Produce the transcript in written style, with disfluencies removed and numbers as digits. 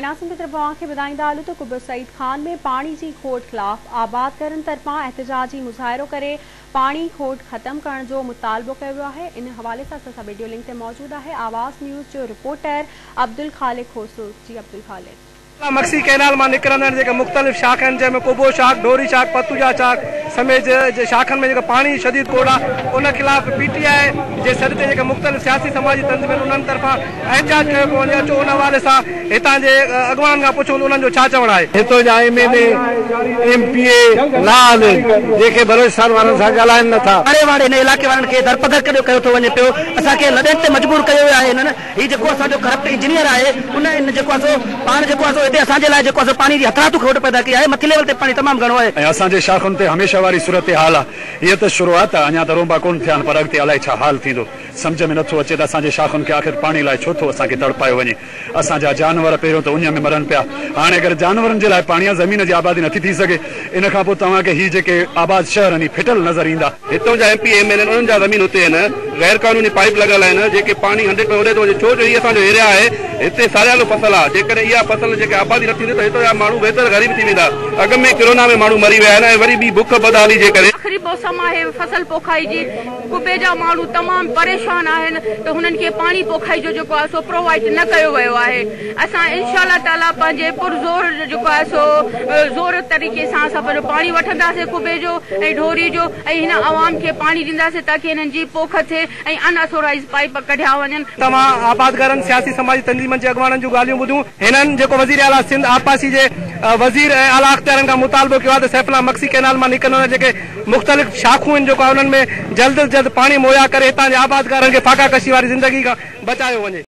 नासिन की तरफ़ खे ॿुधाईंदा हलूं त कुबर सईद खान में पानी की खोट खिलाफ़ आबादकारनि तरफ़ां एहतजाजी मुज़ाहिरो करे पानी खोट ख़त्म करण जो मुतालबो कयो वियो आहे। इन हवाले सां असां वीडियो लिंक ते मौजूद है आवाज़ न्यूज़ जो रिपोर्टर अब्दुल खालिक खोसरो। जी अब्दुल खालिक, मक्सी कैनाल में निकिरंदड़ मुख्तलिफ़ शाख जैमें कुबो शाख, डोरी शाख, पतुजा शाख समेत शाखन में पानी शदीद कोड़ आहे, उन खिलाफ़ PTI जे सर ते मुख्तलिफ़ सियासी समाजी तंज़ीमुनि उन्हनि तरफ़ां एहतजाज कयो पियो वञे। अचो उन हवाले सां हितां जे अॻवान खां पुछूं उन्हनि जो छा चवणु आहे। हितां जा MLA MPA लाल जेके बलोचिस्तान वारनि सां ॻाल्हाइनि नथा, आड़े वाड़े इन इलाइक़े वारनि खे दरपदर कयो थो वञे पियो। असांखे लॾनि ते मजबूर कयो वियो आहे हिननि। हीउ जेको असांजो करप्ट इंजीनियर आहे उन जेको आहे पाण जेको आहे हिते असांजे लाइ जेको आहे पानी जी हथरातू खोट पैदा की आहे। मथे लेवल ते पानी तमामु घणो आहे ऐं असांजे शाखुनि ते हमेशा वारी सूरत हाल आहे। हीअ त शुरूआत आहे, अञा त रोंबा कोन थिया आहिनि, पर अॻिते अलाए छा हाल थींदो सम्झ में नथो अचे त असांजे शाखुनि खे आख़िर पाणी लाइ छो थो असांखे तड़पायो वञे। असांजा जानवर पहिरियों त उन में मरनि पिया, हाणे अगरि जानवरनि जे लाइ पाणी ज़मीन जी आबादी नथी थी सघे, इन खां पोइ तव्हांखे हीअ जेके आबाद शहर आहिनि फिटल नज़र ईंदा। हितां जा MP MLA उन्हनि जा ज़मीन हुते आहिनि, गैर कानूनी पाइप लॻल आहिनि जेके पानी 100 पे वधे थो वञे। छो जो हीअ असांजो एरिया आहे, हिते सारियालो फसल आहे। जेकॾहिं इहा फसल जेके आबादी न थींदी त हितां जा माण्हू बेहतर ग़रीब थी वेंदा। अॻ में कोरोना में माण्हू मरी विया आहिनि ऐं वरी ॿी बुख बदहाली जे करे आख़िरी मौसम आहे फसल पोखाई जी। कुबे जा माण्हू तमामु परेशान आहिनि त हुननि खे पाणी पोखाई जो जेको आहे सो प्रोवाइड न कयो वियो आहे। असां इंशाअल्लाह ताला पंहिंजे पुरज़ोर जेको आहे सो ज़ोर तरीक़े सां असां पंहिंजो पाणी वठंदासीं कुबे जो ऐं ढोरी जो, ऐं हिन आवाम खे पाणी ॾींदासीं ताकी हिननि जी पोख थिए ऐं अनऑथोराइज़ पाइप कढिया वञनि। तमाम आबादकारनि सियासी समाजी तंज़ीमुनि जे अॻवाननि जूं ॻाल्हियूं ॿुधियूं। हिननि जेको वज़ीर आला सिंध आपासी जे वज़ीर ऐं आला अख्तियारनि खां मुतालबो कयो आहे त सैफला मक्सी कैनाल मां निकिरंदड़ जेके मुख़्तलिफ़ शाखूं आहिनि जेको उन्हनि में जल्द पाणी मुहैया करे हितां जे आबादकारनि खे फाका कशी वारी ज़िंदगी खां बचायो वञे।